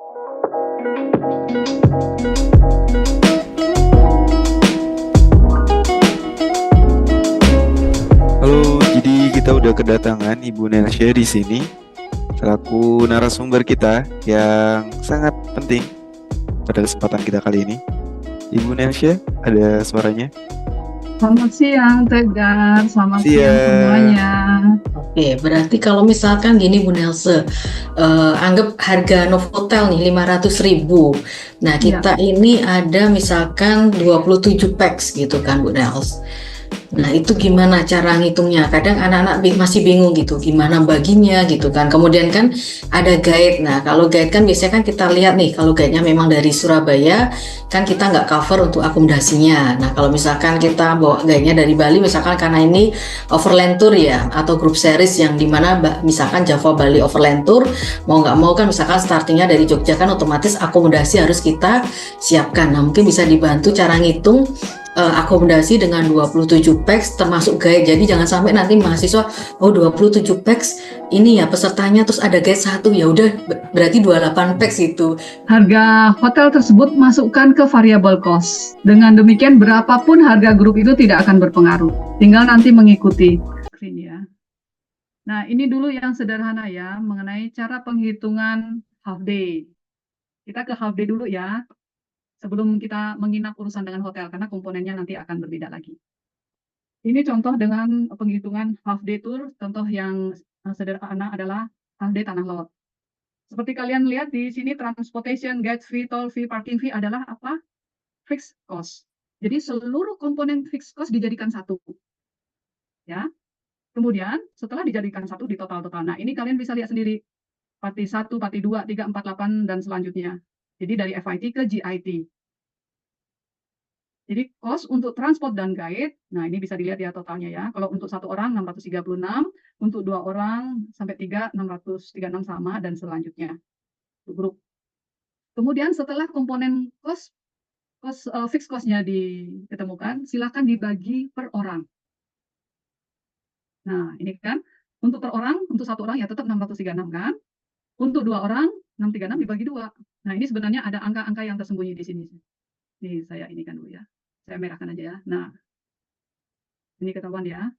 Halo, jadi kita udah kedatangan Ibu Nelsya di sini selaku narasumber kita yang sangat penting pada kesempatan kita kali ini. Ibu Nelsya, ada suaranya? Selamat siang, Tegar. Selamat siang Siang. semuanya. Oke, berarti kalau misalkan gini Bu Nelse, anggap harga Novotel nih 500.000. Nah, Ya, kita ini ada misalkan 27 packs gitu kan Bu Nels. Nah, itu gimana cara ngitungnya? Kadang anak-anak masih bingung gitu, gimana baginya gitu kan. Kemudian kan ada guide. Nah, kalau guide kan biasanya kan kita lihat nih, kalau guide-nya memang dari Surabaya, kan kita nggak cover untuk akomodasinya. Nah, kalau misalkan kita bawa guide-nya dari Bali, misalkan karena ini overland tour ya, atau group series yang dimana misalkan Java Bali overland tour, mau nggak mau kan misalkan startingnya dari Jogja kan otomatis akomodasi harus kita siapkan. Nah, mungkin bisa dibantu cara ngitung akomodasi dengan 27 packs termasuk guide. Jadi jangan sampai nanti mahasiswa, oh 27 packs ini ya pesertanya terus ada guide satu, ya udah berarti 28 packs itu. harga hotel tersebut masukkan ke variable cost. Dengan demikian, berapapun harga grup itu tidak akan berpengaruh. Tinggal nanti mengikuti screen ya. Nah, ini dulu yang sederhana ya, mengenai cara penghitungan half day. Kita ke half day dulu ya, sebelum kita menginap urusan dengan hotel, karena komponennya nanti akan berbeda lagi. Ini contoh dengan penghitungan half day tour. Contoh yang sederhana adalah half day tanah lot. Seperti kalian lihat di sini, transportation, guide fee, toll fee, parking fee adalah apa? Fixed cost. Jadi seluruh komponen fixed cost dijadikan satu. Ya. Kemudian setelah dijadikan satu di total-total. Nah, ini kalian bisa lihat sendiri. Parti 1, parti 2, 3, 4, 8, dan selanjutnya. Jadi dari FIT ke GIT. Jadi cost untuk transport dan guide, nah ini bisa dilihat ya totalnya ya. Kalau untuk satu orang 636, untuk dua orang sampai 3, 636 sama, dan selanjutnya. Grup. Kemudian setelah komponen fixed cost-nya ditemukan, silakan dibagi per orang. Nah, ini kan untuk per orang, untuk satu orang ya tetap 636 kan. Untuk dua orang 636 dibagi dua. Nah, ini sebenarnya ada angka-angka yang tersembunyi di sini. Nih saya ini kan dulu ya. Saya merahkan aja ya. Nah, ini ketahuan ya.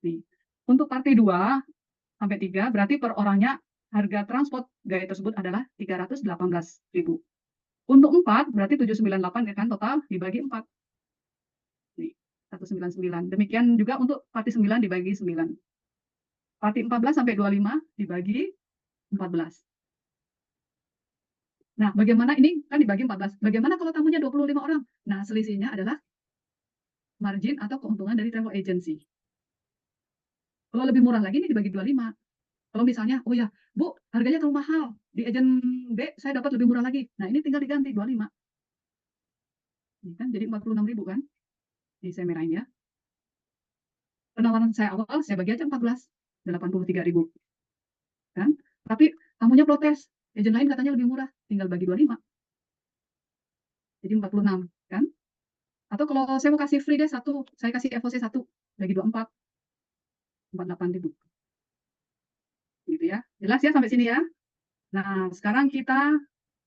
Nih. Untuk partai 2 sampai 3 berarti per orangnya harga transport gaya tersebut adalah 318.000. Untuk 4 berarti 798 ya kan, total dibagi 4. Nih, 199. Demikian juga untuk parti 9 dibagi 9. Parti 14 sampai 25 dibagi 14. Nah, bagaimana ini kan dibagi 14. Bagaimana kalau tamunya 25 orang? Nah, selisihnya adalah margin atau keuntungan dari travel agency. Kalau lebih murah lagi ini dibagi 25. Kalau misalnya, oh ya, Bu, harganya terlalu mahal. Di agen B saya dapat lebih murah lagi. Nah, ini tinggal diganti 25. Ini kan jadi 46.000 kan? Ini saya merahin ya. Penawaran saya awal saya bagi aja 14, 83.000 kan? Tapi tamunya protes. Agen lain katanya lebih murah, tinggal bagi 25. Jadi 46 kan? Atau kalau saya mau kasih free deh satu, saya kasih FOC 1, bagi 24, 48.000. Gitu ya. Jelas ya sampai sini ya? Nah, sekarang kita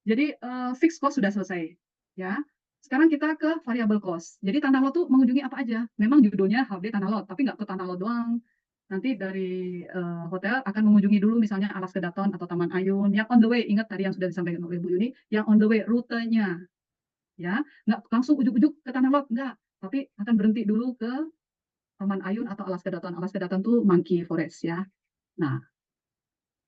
jadi fixed cost sudah selesai, ya. Sekarang kita ke variable cost. Jadi tanah lot tuh mengunjungi apa aja? Memang judulnya half day tanah lot, tapi nggak ke tanah lot doang. Nanti dari hotel akan mengunjungi dulu misalnya Alas Kedaton atau Taman Ayun yang on the way. Ingat tadi yang sudah disampaikan oleh Bu Yuni, yang on the way rutenya, ya. Nggak langsung ujuk-ujuk ke tanah lot, nggak. Tapi akan berhenti dulu ke Taman Ayun atau Alas Kedaton. Alas Kedaton tuh Monkey Forest, ya. Nah,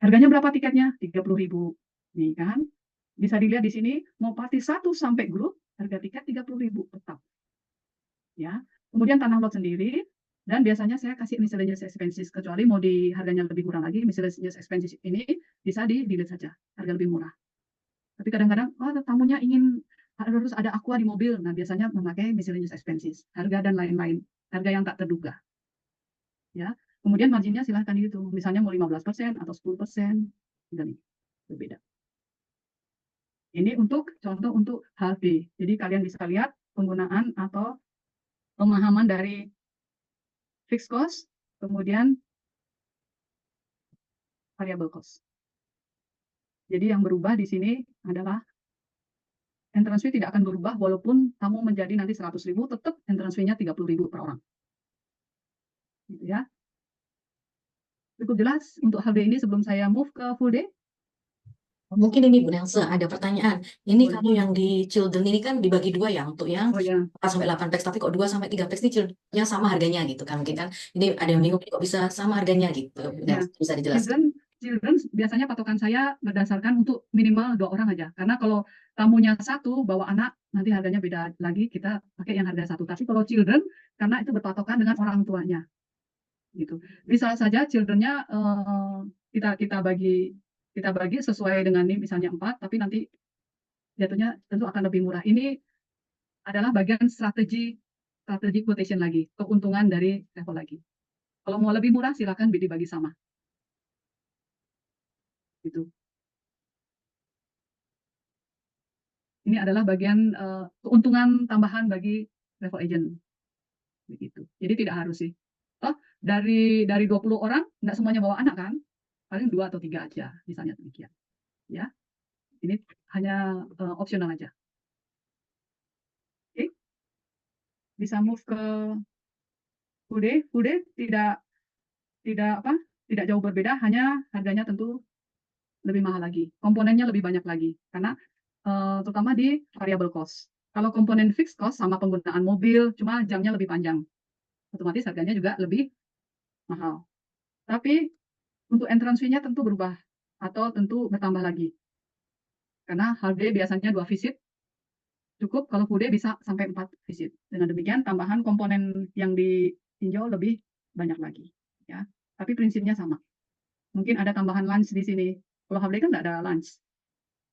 harganya berapa tiketnya? 30.000. Nih kan. Bisa dilihat di sini, mau party 1 sampai grup, harga tiket 30.000 tetap. Ya. Kemudian tanah lot sendiri, dan biasanya saya kasih miscellaneous expenses, kecuali mau di harganya lebih murah lagi, miscellaneous expenses ini bisa di-delete saja, harga lebih murah. Tapi kadang-kadang, oh, tamunya ingin harus ada aqua di mobil, nah biasanya memakai miscellaneous expenses, harga dan lain-lain, harga yang tak terduga. Ya. Kemudian marginnya silahkan dihitung, misalnya mau 15% atau 10%, dan berbeda. Ini untuk contoh untuk half day. Jadi kalian bisa lihat penggunaan atau pemahaman dari fixed cost, kemudian variable cost. Jadi yang berubah di sini adalah entrance fee tidak akan berubah walaupun kamu menjadi nanti 100.000, tetap entrance fee-nya 30.000 per orang. Gitu ya. Cukup jelas untuk half day ini sebelum saya move ke full day? Mungkin ini Bu Nelsa ada pertanyaan. Ini Boleh. kalau yang di children ini kan dibagi dua ya, untuk yang Oh ya, 4 sampai 8 packs, tapi kok 2 sampai 3 packs ini children-nya sama harganya gitu kan. Mungkin kan ini ada yang bingung, kok bisa sama harganya gitu. Bu ya. Nelsa, bisa dijelaskan? Children biasanya patokan saya berdasarkan untuk minimal 2 orang aja. Karena kalau tamunya satu bawa anak, nanti harganya beda lagi, kita pakai yang harga satu. Tapi kalau children, karena itu berpatokan dengan orang tuanya. Gitu. Bisa saja children-nya kita bagi sesuai dengan ini, misalnya 4, tapi nanti jatuhnya tentu akan lebih murah. Ini adalah bagian strategi quotation lagi, keuntungan dari travel lagi. Kalau mau lebih murah, silakan dibagi sama. Gitu. Ini adalah bagian keuntungan tambahan bagi travel agent. Begitu. Jadi tidak harus sih. Oh, dari 20 orang, nggak semuanya bawa anak kan? Paling 2 atau 3 aja, misalnya demikian. Ya, ini hanya opsional aja. Oke, bisa move ke full day. Full day tidak jauh berbeda, hanya harganya tentu lebih mahal lagi. Komponennya lebih banyak lagi, karena terutama di variable cost. Kalau komponen fixed cost sama penggunaan mobil, cuma jamnya lebih panjang. Otomatis harganya juga lebih mahal. Tapi untuk entrance fee-nya tentu berubah atau tentu bertambah lagi. Karena half day biasanya 2 visit, cukup. Kalau full day bisa sampai 4 visit. Dengan demikian tambahan komponen yang ditinjau lebih banyak lagi. Ya. Tapi prinsipnya sama. Mungkin ada tambahan lunch di sini. Kalau half day kan nggak ada lunch.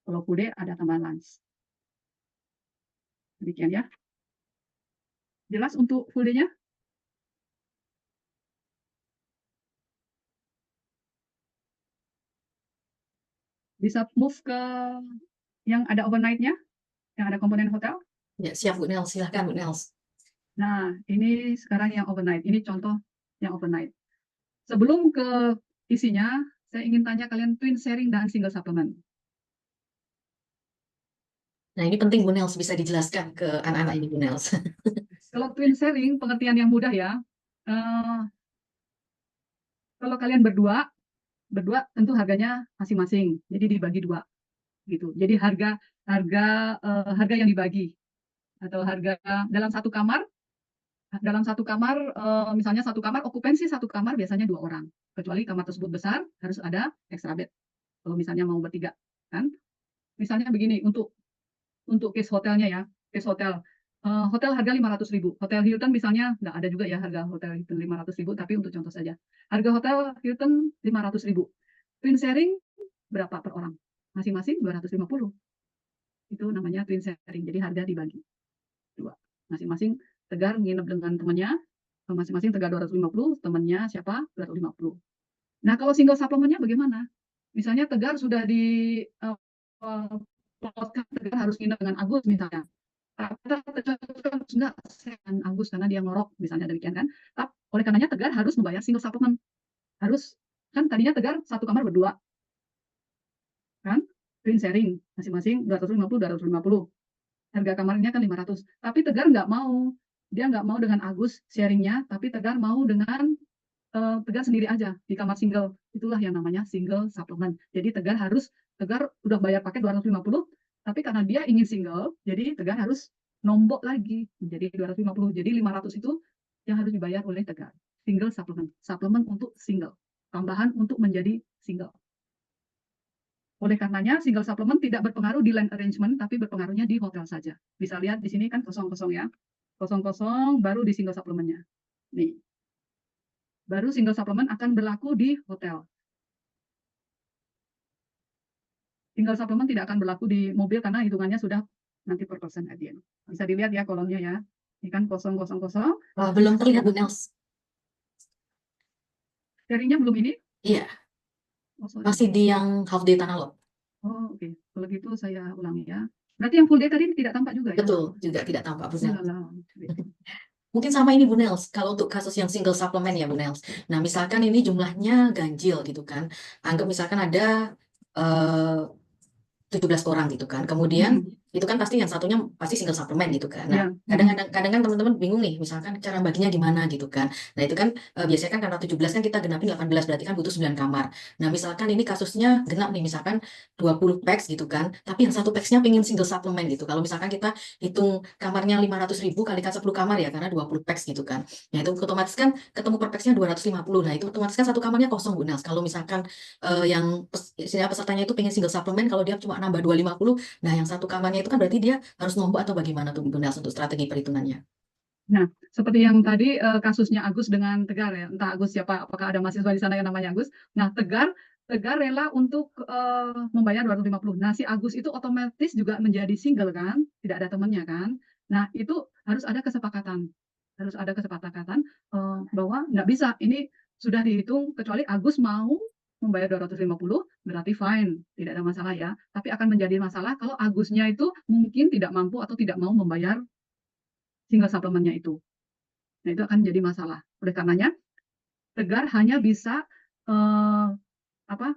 Kalau full day ada tambahan lunch. Demikian ya. Jelas untuk full day-nya? Bisa move ke yang ada overnight-nya, yang ada komponen hotel. Ya, siap Bu Nels, silahkan Bu Nels. Nah, ini sekarang yang overnight. Ini contoh yang overnight. Sebelum ke isinya, saya ingin tanya kalian twin sharing dan single supplement. Nah, ini penting Bu Nels, bisa dijelaskan ke anak-anak ini Bu Nels. Kalau twin sharing, pengertian yang mudah ya. Kalau kalian berdua tentu harganya masing-masing. Jadi dibagi 2 gitu. Jadi harga yang dibagi atau harga dalam satu kamar misalnya satu kamar okupansi satu kamar biasanya 2 orang. Kecuali kamar tersebut besar harus ada extra bed. Kalau misalnya mau bertiga kan. Misalnya begini untuk case hotelnya ya, case hotel. Hotel harga 500.000. Hotel Hilton misalnya nggak ada juga ya harga hotel Hilton 500.000, tapi untuk contoh saja. Harga hotel Hilton 500.000. Twin sharing berapa per orang? Masing-masing 250. Itu namanya twin sharing. Jadi harga dibagi 2. Masing-masing Tegar nginep dengan temannya, masing-masing Tegar 250, temannya siapa? 250. Nah, kalau single supplementnya bagaimana? Misalnya Tegar sudah di Tegar harus nginep dengan Agus misalnya. Enggak, saya Agus karena dia ngorok misalnya demikian kan. Tapi oleh karenanya Tegar harus membayar single supplement. Harus kan tadinya Tegar satu kamar berdua. Kan? Twin sharing masing-masing 250 250. Harga kamarnya kan 500. Tapi Tegar nggak mau. Dia nggak mau dengan Agus sharingnya, tapi Tegar mau dengan Tegar sendiri aja di kamar single. Itulah yang namanya single supplement. Jadi Tegar udah bayar paket 250, tapi karena dia ingin single, jadi Tegar harus nombok lagi menjadi 250. Jadi 500 itu yang harus dibayar oleh Tegar. Single supplement. Supplement untuk single. Tambahan untuk menjadi single. Oleh karenanya single supplement tidak berpengaruh di land arrangement, tapi berpengaruhnya di hotel saja. Bisa lihat di sini kan kosong-kosong ya. Kosong-kosong baru di single supplementnya. Nih. Baru single supplement akan berlaku di hotel. Single supplement tidak akan berlaku di mobil karena hitungannya sudah nanti per persen at the end. Bisa dilihat ya kolomnya ya. Ini kan kosong. Belum terlihat Bu Nels. Sharingnya belum ini? Iya, Oh, masih di yang half day Tanah Lot. Oh, oke. Kalau gitu saya ulangi ya. Berarti yang full day tadi tidak tampak juga ya? Betul, juga tidak tampak Bu Nels. Alah. Mungkin sama ini Bu Nels, kalau untuk kasus yang single supplement ya Bu Nels. Nah, misalkan ini jumlahnya ganjil gitu kan. Anggap misalkan ada 17 orang gitu kan. Kemudian itu kan pasti yang satunya pasti single suplemen gitu kan. Nah, kadang-kadang kan teman-teman bingung nih, misalkan cara baginya gimana gitu kan. Nah, itu kan biasanya kan karena 17 kan kita genapin 18 berarti kan butuh 9 kamar. Nah, misalkan ini kasusnya genap nih, misalkan 20 packs gitu kan, tapi yang satu packsnya pengen single suplemen gitu. Kalau misalkan kita hitung kamarnya 500.000 kalikan 10 kamar ya, karena 20 packs gitu kan. Nah, itu otomatis kan ketemu per packsnya 250. Nah, itu otomatis kan satu kamarnya kosong, Bu Nels. Kalau misalkan pesertanya itu pengen single suplemen, kalau dia cuma nambah 250, nah yang satu kamarnya itu kan berarti dia harus nombok atau bagaimana tuh Bu Nels untuk strategi perhitungannya? Nah, seperti yang tadi kasusnya Agus dengan Tegar ya, entah Agus siapa, apakah ada mahasiswa di sana yang namanya Agus. Nah, Tegar rela untuk membayar 250. Nah, si Agus itu otomatis juga menjadi single kan, tidak ada temannya kan. Nah, itu harus ada kesepakatan. Harus ada kesepakatan bahwa nggak bisa, ini sudah dihitung kecuali Agus mau membayar 250, berarti fine, tidak ada masalah ya. Tapi akan menjadi masalah kalau Agusnya itu mungkin tidak mampu atau tidak mau membayar single suplemennya itu. Nah, itu akan jadi masalah. Oleh karenanya, Tegar hanya bisa eh, apa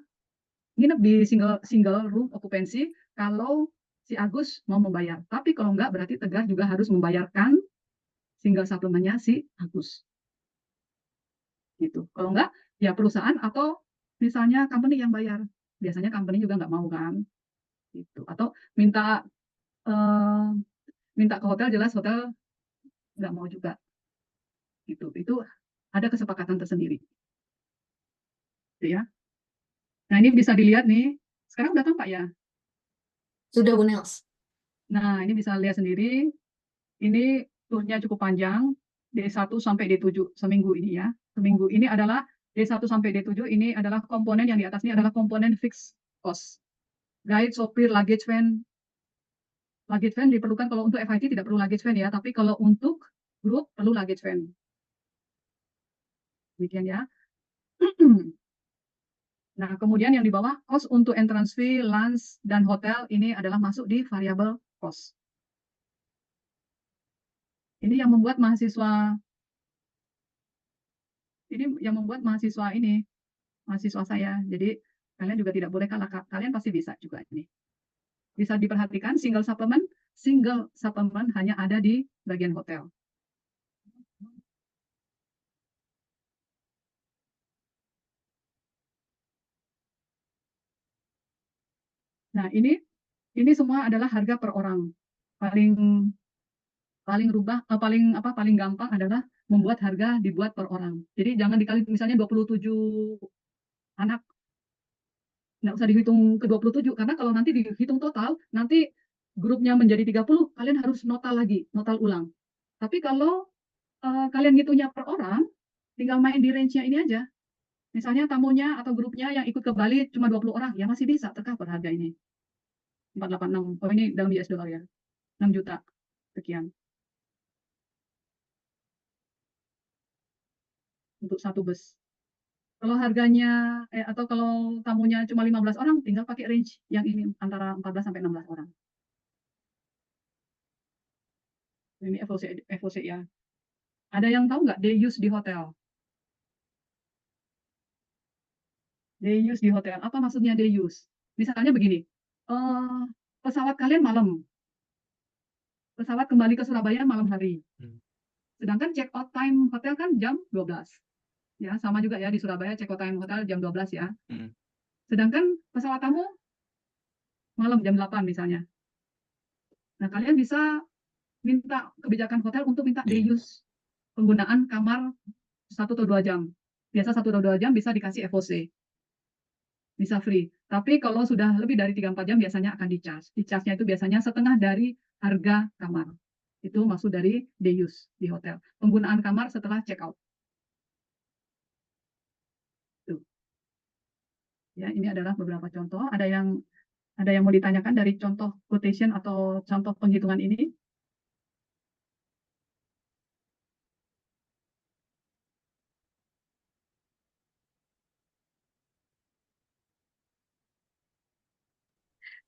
nginep di single room occupancy kalau si Agus mau membayar. Tapi kalau enggak, berarti Tegar juga harus membayarkan single suplemennya si Agus. Gitu. Kalau enggak, ya perusahaan atau misalnya company yang bayar. Biasanya company juga nggak mau kan. Gitu. Atau minta eh, minta ke hotel, jelas hotel nggak mau juga. Gitu. Itu ada kesepakatan tersendiri. Gitu ya. Nah, ini bisa dilihat nih. Sekarang udah tampak ya. Sudah Bu Nels. Nah, ini bisa lihat sendiri. Ini turnya cukup panjang. D1 sampai D7 seminggu ini ya. Seminggu ini adalah D1 sampai D7 ini adalah komponen yang di atas ini adalah komponen fixed cost. Guide, sopir, luggage van. Luggage van diperlukan kalau untuk FIT tidak perlu luggage van ya, tapi kalau untuk grup perlu luggage van. Demikian ya. Nah, kemudian yang di bawah, cost untuk entrance fee, lunch, dan hotel ini adalah masuk di variable cost. Ini yang membuat mahasiswa mahasiswa saya. Jadi kalian juga tidak boleh kalah, kalian pasti bisa juga ini. Bisa diperhatikan single supplement hanya ada di bagian hotel. Nah, ini semua adalah harga per orang. Paling paling gampang adalah membuat harga dibuat per orang. Jadi jangan dikali misalnya 27 anak, nggak usah dihitung ke 27 karena kalau nanti dihitung total, nanti grupnya menjadi 30, kalian harus notal ulang. Tapi kalau kalian ngitungnya per orang, tinggal main di range-nya ini aja. Misalnya tamunya atau grupnya yang ikut ke Bali cuma 20 orang, ya masih bisa tercover harga ini. 486. Oh, ini dalam US dollar ya. 6 juta. Sekian. Untuk satu bus. Kalau harganya atau kalau tamunya cuma 15 orang, tinggal pakai range yang ini antara 14 sampai 16 orang. Ini FOC ya. Ada yang tahu nggak day use di hotel? Day use di hotel. Apa maksudnya day use? Misalnya begini, pesawat kalian malam, pesawat kembali ke Surabaya malam hari. Sedangkan check out time hotel kan jam 12. Ya, sama juga ya di Surabaya check out time hotel jam 12 ya. Sedangkan pesawat tamu malam jam 8 misalnya. Nah, kalian bisa minta kebijakan hotel untuk minta day use penggunaan kamar 1 atau 2 jam. Biasa 1 atau 2 jam bisa dikasih FOC. Bisa free. Tapi kalau sudah lebih dari 3-4 jam biasanya akan di-charge. Di-charge-nya itu biasanya setengah dari harga kamar. Itu maksud dari day use di hotel. Penggunaan kamar setelah check out. Tuh. Ya, ini adalah beberapa contoh. Ada yang mau ditanyakan dari contoh quotation atau contoh penghitungan ini?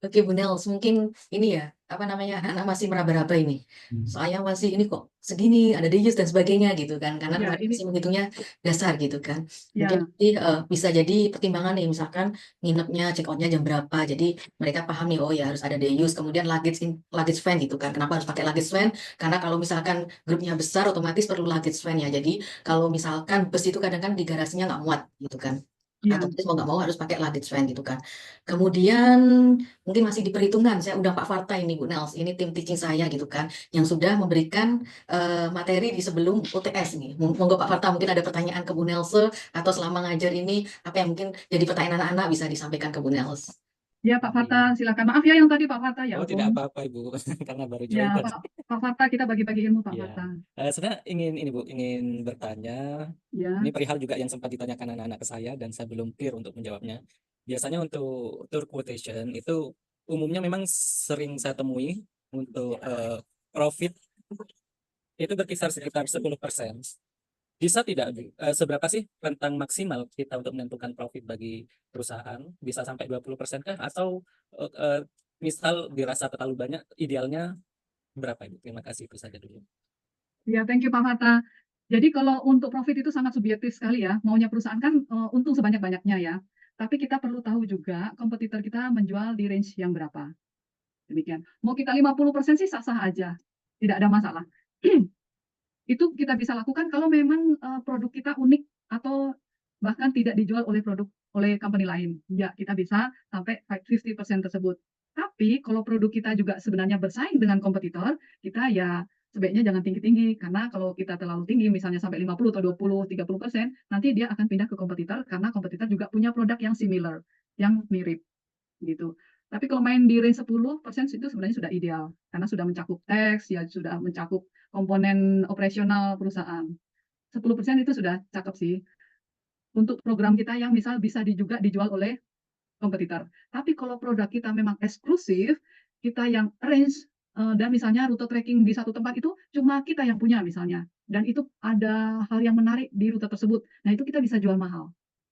Oke Bu Nels, mungkin ini ya apa namanya, anak-anak masih meraba-raba ini. Saya masih ini kok segini, ada deus dan sebagainya gitu kan, karena Ya, mereka ini masih menghitungnya dasar gitu kan. Mungkin ya, nanti, bisa jadi pertimbangan nih, misalkan nginepnya, check outnya jam berapa, jadi mereka paham nih, oh ya harus ada deus, kemudian luggage van gitu kan. Kenapa harus pakai luggage van? Karena kalau misalkan grupnya besar, otomatis perlu luggage van ya. Jadi kalau misalkan bus itu kadang kan di garasinya nggak muat gitu kan. ya. Otomatis mau nggak mau harus pakai luggage van gitu kan. Kemudian mungkin masih diperhitungkan. Saya undang Pak Farta ini, Bu Nels. Ini tim teaching saya gitu kan, yang sudah memberikan materi di sebelum UTS nih. Monggo Pak Farta, mungkin ada pertanyaan ke Bu Nels, atau selama ngajar ini apa yang mungkin jadi pertanyaan anak-anak bisa disampaikan ke Bu Nels. Ya, Pak Farta, silakan. Maaf ya yang tadi Pak Farta, ya Oh, ampun. tidak apa-apa Ibu, karena baru Ya, join tadi. Pak Farta, kita bagi-bagi ilmu Pak Ya, Farta. sebenarnya ingin ini Bu, ingin bertanya. Ya, Ini perihal juga yang sempat ditanyakan anak-anak ke saya dan saya belum clear untuk menjawabnya. Biasanya untuk tour quotation itu umumnya memang sering saya temui untuk profit itu berkisar sekitar 10%. Bisa tidak, Bu? Seberapa sih rentang maksimal kita untuk menentukan profit bagi perusahaan? Bisa sampai 20% kah? Atau eh, eh, misal dirasa terlalu banyak, idealnya berapa Ibu? Terima kasih, itu saja dulu. ya, thank you Pak Farta. Jadi kalau untuk profit itu sangat subjektif sekali ya. Maunya perusahaan kan untung sebanyak-banyaknya ya. Tapi kita perlu tahu juga kompetitor kita menjual di range yang berapa. Demikian. Mau kita 50% sih sah-sah aja. Tidak ada masalah. Itu kita bisa lakukan kalau memang produk kita unik atau bahkan tidak dijual oleh company lain. Ya, kita bisa sampai 50% tersebut. Tapi kalau produk kita juga sebenarnya bersaing dengan kompetitor, kita ya sebaiknya jangan tinggi-tinggi, karena kalau kita terlalu tinggi, misalnya sampai 50 atau 20, 30%, nanti dia akan pindah ke kompetitor karena kompetitor juga punya produk yang similar, yang mirip gitu. Tapi kalau main di range 10% itu sebenarnya sudah ideal, karena sudah mencakup teks, ya sudah mencakup komponen operasional perusahaan. 10% itu sudah cakep sih. Untuk program kita yang misal bisa juga dijual oleh kompetitor. Tapi kalau produk kita memang eksklusif, kita yang range, dan misalnya rute trekking di satu tempat itu cuma kita yang punya misalnya. Dan itu ada hal yang menarik di rute tersebut. Nah itu kita bisa jual mahal.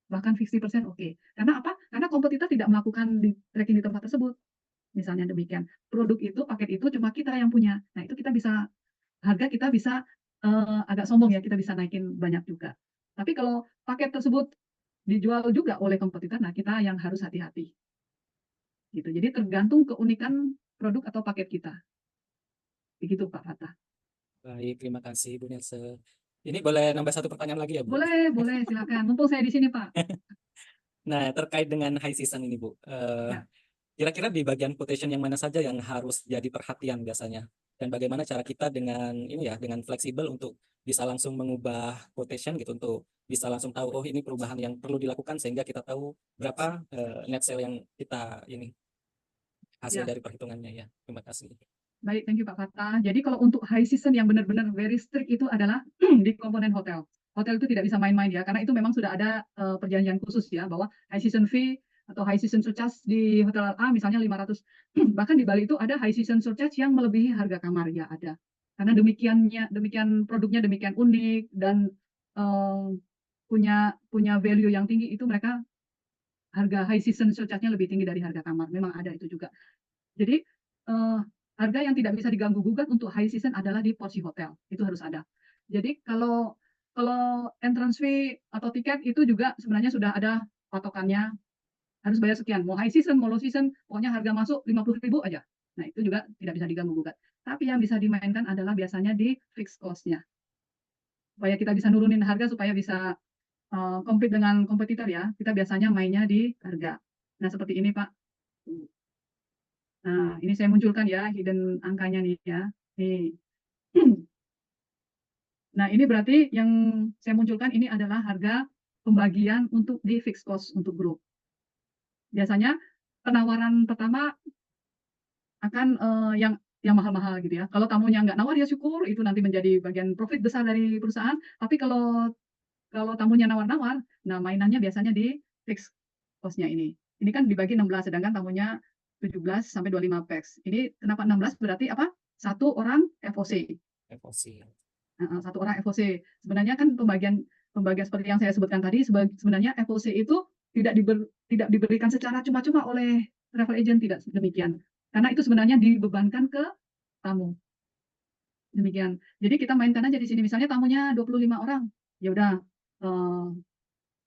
Bahkan 50% oke. Karena apa? Karena kompetitor tidak melakukan trekking di tempat tersebut. Misalnya demikian. Produk itu, paket itu cuma kita yang punya. Nah itu kita bisa, harga kita bisa agak sombong ya, kita bisa naikin banyak juga. Tapi kalau paket tersebut dijual juga oleh kompetitor, nah kita yang harus hati-hati. Gitu. Jadi tergantung keunikan produk atau paket kita. Begitu Pak Fatah. Baik, terima kasih Bu Nelse. Ini boleh nambah satu pertanyaan lagi ya Bu? Boleh, silakan. Mumpung saya di sini Pak. Nah, terkait dengan high season ini Bu, Ya. kira-kira di bagian quotation yang mana saja yang harus jadi perhatian biasanya? Dan bagaimana cara kita dengan ini ya, dengan fleksibel untuk bisa langsung mengubah quotation gitu, untuk bisa langsung tahu, oh ini perubahan yang perlu dilakukan sehingga kita tahu berapa net sale yang kita ini hasil Ya. dari perhitungannya ya. Terima kasih. Baik, thank you Pak Fatah. Jadi kalau untuk high season yang benar-benar very strict itu adalah di komponen hotel. Hotel itu tidak bisa main-main ya, karena itu memang sudah ada perjanjian khusus ya, bahwa high season fee atau high season surcharge di hotel A misalnya 500. Bahkan di Bali itu ada high season surcharge yang melebihi harga kamar ya ada. Karena demikian produknya demikian unik dan eh, punya value yang tinggi, itu mereka harga high season surcharge-nya lebih tinggi dari harga kamar. Memang ada itu juga. Jadi harga yang tidak bisa diganggu gugat untuk high season adalah di porsi hotel. Itu harus ada. Jadi kalau entrance fee atau tiket itu juga sebenarnya sudah ada patokannya, harus bayar sekian. Mau high season, mau low season, pokoknya harga masuk 50.000 aja. Nah itu juga tidak bisa diganggu gugat. Tapi yang bisa dimainkan adalah biasanya di fixed cost-nya. Supaya kita bisa nurunin harga, supaya bisa compete dengan kompetitor ya, kita biasanya mainnya di harga. Nah seperti ini Pak. Nah, ini saya munculkan ya hidden angkanya nih ya. Nih. Nah, ini berarti yang saya munculkan ini adalah harga pembagian untuk di fixed cost untuk grup. Biasanya penawaran pertama akan yang mahal-mahal gitu ya. Kalau tamunya nggak nawar ya syukur, itu nanti menjadi bagian profit besar dari perusahaan. Tapi kalau tamunya nawar-nawar, nah mainannya biasanya di fixed cost-nya ini. Ini kan dibagi 16, sedangkan tamunya 17 sampai 25 peks. Ini kenapa 16? Berarti apa? Satu orang FOC. FOC. Satu orang FOC. Sebenarnya kan pembagian seperti yang saya sebutkan tadi, sebenarnya FOC itu tidak diberikan secara cuma-cuma oleh travel agent, tidak demikian. Karena itu sebenarnya dibebankan ke tamu. Demikian. Jadi kita mainkan aja di sini. Misalnya tamunya 25 orang. Ya udah eh,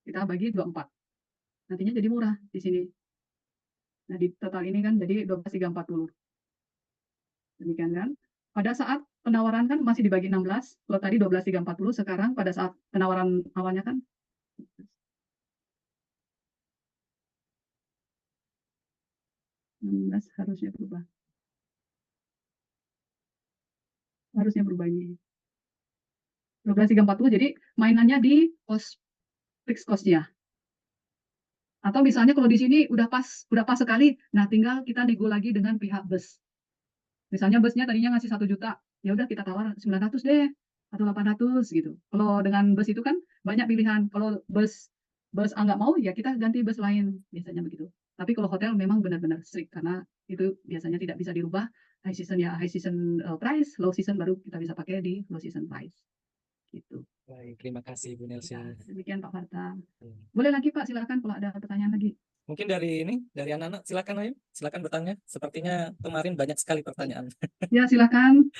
kita bagi 24. Nantinya jadi murah di sini. Nah, di total ini kan jadi 12.340. Demikian kan. Pada saat penawaran kan masih dibagi 16. Kalau tadi 12.340, sekarang pada saat penawaran awalnya kan 16 harusnya berubah. Harusnya berubah ini. 12.340, jadi mainannya di cost fixed cost-nya. Atau misalnya kalau di sini udah pas sekali, nah tinggal kita nego lagi dengan pihak bus. Misalnya busnya tadinya ngasih 1 juta, ya udah kita tawar 900 deh atau 800 gitu. Kalau dengan bus itu kan banyak pilihan. Kalau bus nggak mau ya kita ganti bus lain, biasanya begitu. Tapi kalau hotel memang benar-benar strict karena itu biasanya tidak bisa dirubah. High season ya high season price, low season baru kita bisa pakai di low season price. Gitu. Baik, terima kasih Bu Nelsia. Ya, demikian Pak Farta. Hmm. Boleh lagi Pak, silakan kalau ada pertanyaan lagi. Mungkin dari anak-anak, silakan ayo, silakan bertanya. Sepertinya kemarin banyak sekali pertanyaan. Ya, silakan.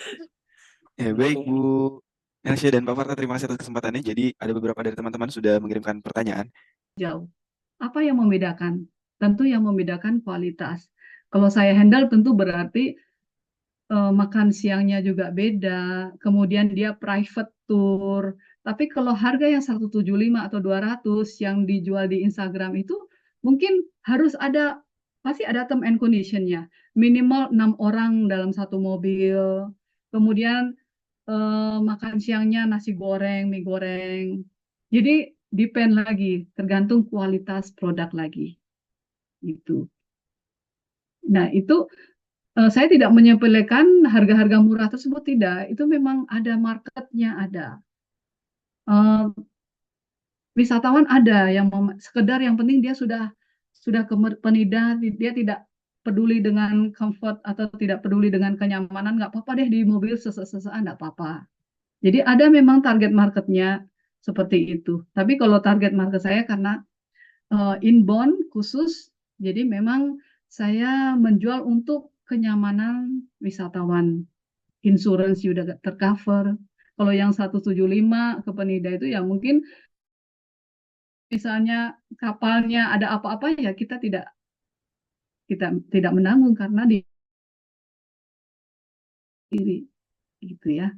Ya, baik Bu Nelsia dan Pak Farta, terima kasih atas kesempatannya. Jadi ada beberapa dari teman-teman sudah mengirimkan pertanyaan. Jauh. Apa yang membedakan? Tentu yang membedakan kualitas. Kalau saya handle tentu berarti makan siangnya juga beda, kemudian dia private tour. Tapi kalau harga yang 175 atau 200 yang dijual di Instagram itu mungkin harus ada, pasti ada term and condition-nya. Minimal 6 orang dalam satu mobil. Kemudian makan siangnya nasi goreng, mie goreng. Jadi depend lagi, tergantung kualitas produk lagi. Gitu. Nah, itu saya tidak menyepelekan harga-harga murah tersebut, tidak. Itu memang ada marketnya, ada. Wisatawan ada yang sekedar yang penting dia sudah ke penida, dia tidak peduli dengan comfort atau tidak peduli dengan kenyamanan, nggak apa-apa deh di mobil sesek-sesekan, nggak apa-apa. Jadi ada memang target marketnya seperti itu. Tapi kalau target market saya karena inbound khusus, jadi memang saya menjual untuk kenyamanan wisatawan. Insurance sudah tercover. Kalau yang 175 ke Penida itu ya mungkin misalnya kapalnya ada apa-apa ya kita tidak menanggung karena di diri gitu ya.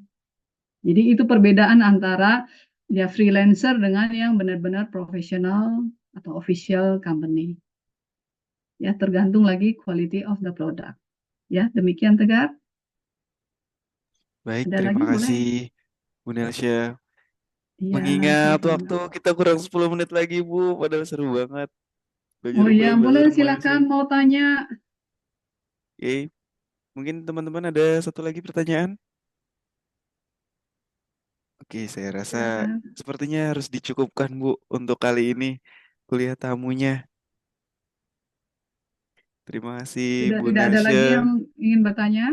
Jadi itu perbedaan antara ya freelancer dengan yang benar-benar profesional atau official company. Ya, tergantung lagi quality of the product. Ya, demikian Tegar. Baik, Ada terima lagi boleh? kasih Bu Nelsia. Iya, Mengingat sama-sama. waktu kita kurang 10 menit lagi Bu, padahal seru banget. Oh iya, boleh Belajar silakan masing. mau tanya. Oke, mungkin teman-teman ada satu lagi pertanyaan? Oke, saya rasa Silakan. sepertinya harus dicukupkan Bu untuk kali ini kuliah tamunya. Terima kasih Sudah Bu tidak ada Nelsia. lagi yang ingin bertanya?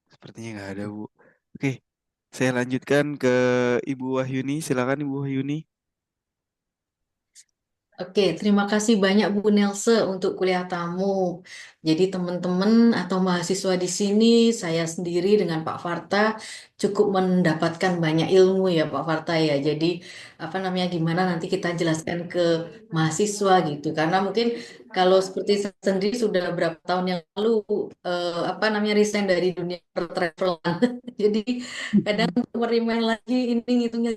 Sepertinya nggak ada Bu. Oke, saya lanjutkan ke Ibu Wahyuni. Silakan Ibu Wahyuni. Oke, terima kasih banyak Bu Nelse untuk kuliah tamu. Jadi teman-teman atau mahasiswa di sini, saya sendiri dengan Pak Farta cukup mendapatkan banyak ilmu ya Pak Farta ya. Jadi apa namanya gimana nanti kita jelaskan ke mahasiswa gitu. Karena mungkin kalau seperti saya sendiri sudah berapa tahun yang lalu apa namanya resign dari dunia pertravelan. Jadi kadang merimain lagi ini ngitungnya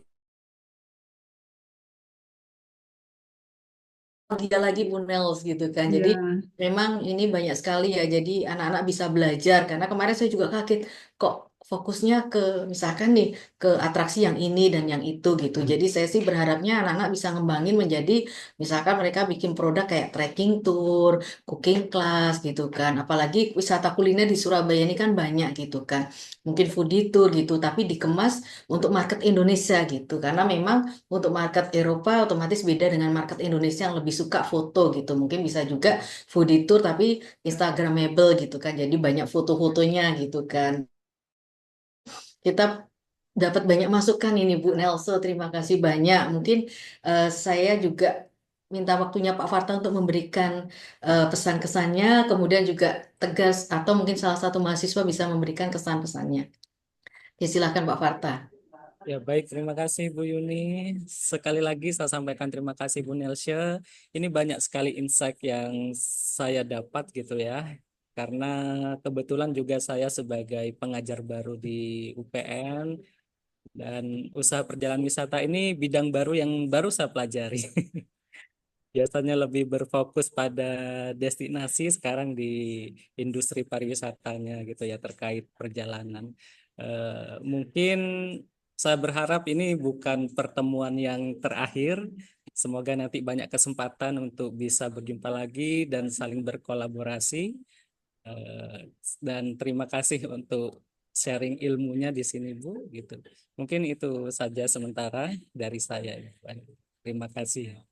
dia lagi Bu Nels gitu kan. Jadi Ya, memang ini banyak sekali ya. Jadi anak-anak bisa belajar karena kemarin saya juga kaget kok fokusnya ke misalkan nih ke atraksi yang ini dan yang itu gitu. Jadi saya sih berharapnya anak-anak bisa ngembangin menjadi misalkan mereka bikin produk kayak trekking tour, cooking class gitu kan. Apalagi wisata kuliner di Surabaya ini kan banyak gitu kan. Mungkin foodie tour gitu tapi dikemas untuk market Indonesia gitu. Karena memang untuk market Eropa otomatis beda dengan market Indonesia yang lebih suka foto gitu. Mungkin bisa juga foodie tour tapi Instagramable gitu kan. Jadi banyak foto-fotonya gitu kan. Kita dapat banyak masukan ini Bu Nelso. Terima kasih banyak. Mungkin saya juga minta waktunya Pak Farta untuk memberikan pesan kesannya, kemudian juga tegas atau mungkin salah satu mahasiswa bisa memberikan kesan pesannya. Ya, silakan Pak Farta. Ya baik, terima kasih Bu Yuni. Sekali lagi saya sampaikan terima kasih Bu Nelsya. Ini banyak sekali insight yang saya dapat gitu ya. Karena kebetulan juga saya sebagai pengajar baru di UPN dan usaha perjalanan wisata ini bidang baru yang baru saya pelajari. Biasanya lebih berfokus pada destinasi, sekarang di industri pariwisatanya gitu ya terkait perjalanan. Mungkin saya berharap ini bukan pertemuan yang terakhir. Semoga nanti banyak kesempatan untuk bisa berjumpa lagi dan saling berkolaborasi. Eh, dan terima kasih untuk sharing ilmunya di sini Bu gitu. Mungkin itu saja sementara dari saya. Terima kasih.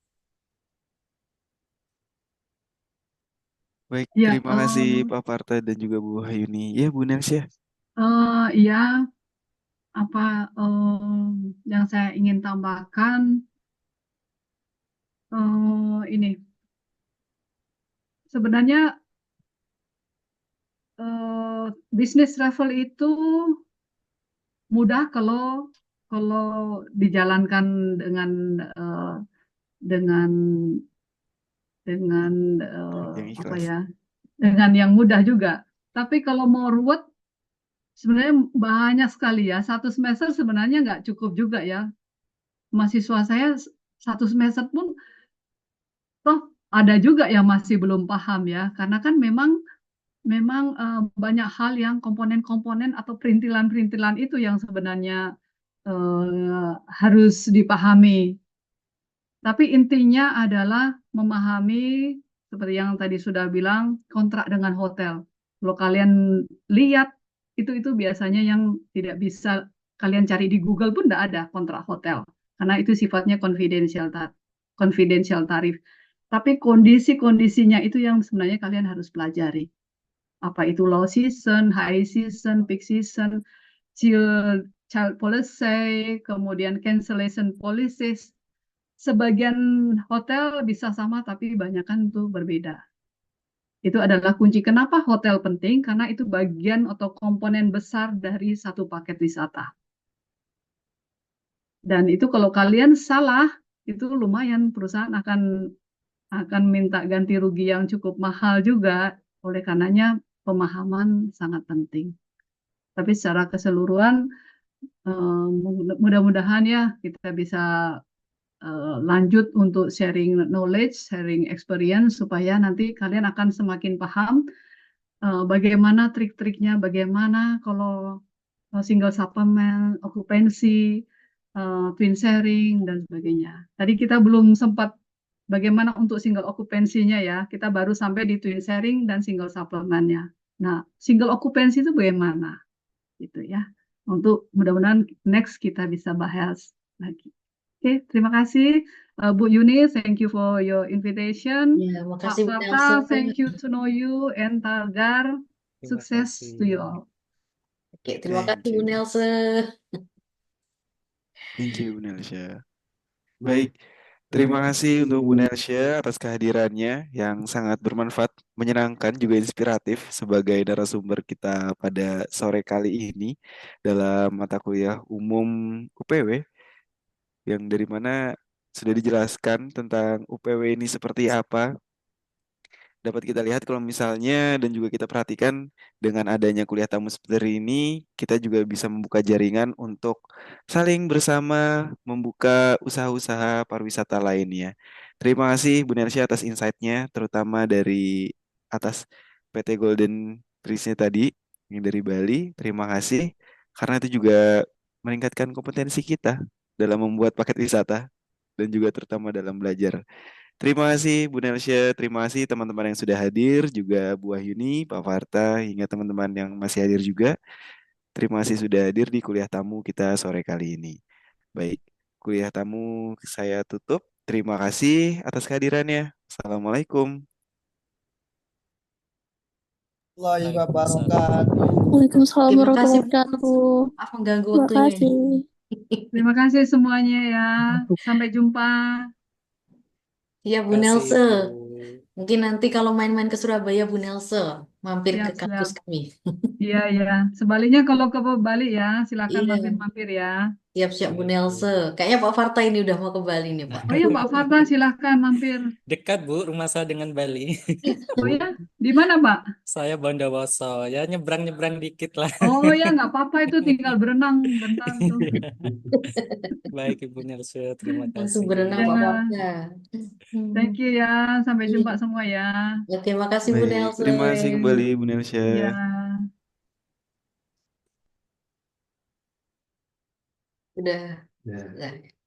Baik, Ya, terima kasih Pak Parta dan juga Bu Hayuni. Ya, Bu Nelsya. ya apa yang saya ingin tambahkan ini sebenarnya bisnis travel itu mudah kalau kalau dijalankan dengan eh, dengan dengan Yang apa ikhlas. ya dengan yang mudah juga. Tapi kalau mau ruwet sebenarnya banyak sekali ya. Satu semester sebenarnya nggak cukup juga ya. Mahasiswa saya satu semester pun toh ada juga yang masih belum paham ya. Karena kan memang memang banyak hal yang komponen-komponen atau perintilan-perintilan itu yang sebenarnya harus dipahami. Tapi intinya adalah memahami seperti yang tadi sudah bilang kontrak dengan hotel. Kalau kalian lihat itu biasanya yang tidak bisa kalian cari di Google pun tidak ada kontrak hotel karena itu sifatnya confidential tarif. Tapi kondisi-kondisinya itu yang sebenarnya kalian harus pelajari. Apa itu low season, high season, peak season, child policy, kemudian cancellation policies. Sebagian hotel bisa sama, tapi banyak kan itu berbeda. Itu adalah kunci kenapa hotel penting, karena itu bagian atau komponen besar dari satu paket wisata. Dan itu kalau kalian salah, itu lumayan perusahaan akan minta ganti rugi yang cukup mahal juga. Oleh karenanya pemahaman sangat penting. Tapi secara keseluruhan, mudah-mudahan ya kita bisa lanjut untuk sharing knowledge, sharing experience supaya nanti kalian akan semakin paham bagaimana trik-triknya, bagaimana kalau single supplement, okupansi, twin sharing dan sebagainya. Tadi kita belum sempat bagaimana untuk single okupansinya ya. Kita baru sampai di twin sharing dan single supplementnya. Nah, single okupansi itu bagaimana? Gitu ya. Untuk mudah-mudahan next kita bisa bahas lagi. Oke, terima kasih Bu Yuni, thank you for your invitation. Ya, Pak makasih Bu Prata, Nelson. thank you to know you, and Tagar, Terima sukses to you kasih. all. Oke, terima kasih Thank Bu you. Nelson. Thank you, Bu Nelsya. Baik, terima kasih untuk Bu Nelsya atas kehadirannya yang sangat bermanfaat, menyenangkan, juga inspiratif sebagai narasumber kita pada sore kali ini dalam mata kuliah umum UPW yang dari mana sudah dijelaskan tentang UPW ini seperti apa. Dapat kita lihat kalau misalnya dan juga kita perhatikan dengan adanya kuliah tamu seperti ini, kita juga bisa membuka jaringan untuk saling bersama membuka usaha-usaha pariwisata lainnya. Terima kasih Bu Nersya atas insight-nya, terutama dari atas PT Golden Trees-nya tadi yang dari Bali. Terima kasih karena itu juga meningkatkan kompetensi kita dalam membuat paket wisata dan juga terutama dalam belajar. Terima kasih Bu Nelsya, terima kasih teman-teman yang sudah hadir, juga Bu Wahyuni, Pak Farta, hingga teman-teman yang masih hadir juga. Terima kasih sudah hadir di kuliah tamu kita sore kali ini. Baik, kuliah tamu saya tutup. Terima kasih atas kehadirannya. Assalamualaikum. Warahmatullahi Waalaikumsalam. wabarakatuh. Waalaikumsalam Terima kasih warahmatullahi Bu wabarakatuh. Nelson. Maaf mengganggu Terima waktunya ini. kasih. Terima kasih semuanya ya. Sampai jumpa. Iya, Bu Kasih Nelse. Bu. Mungkin nanti kalau main-main ke Surabaya, Bu Nelse, mampir ke Siap, siap. kampus kami. Iya, iya. Sebaliknya kalau ke Bali ya, silakan Iya, mampir-mampir ya. siap-siap Bu Iya, Bu. Nelse. Kayaknya Pak Farta ini udah mau ke Bali nih, Pak. Oh iya, Mbak Farta, silahkan mampir. Dekat Bu, rumah saya dengan Bali. Oh ya, di mana, Mbak? Saya Bondowoso, ya nyebrang-nyebrang dikit lah. Oh ya, nggak apa-apa itu tinggal berenang bentar tuh. Baik Ibu Nelsa, terima Langsung kasih. berenang Pak Ya, Farta. thank Hmm. you ya. Sampai jumpa Iya. semua ya. Oke, makasih Bu Baik, Nelse. terima kasih kembali Bu Nelsya. Ya. Udah. Udah.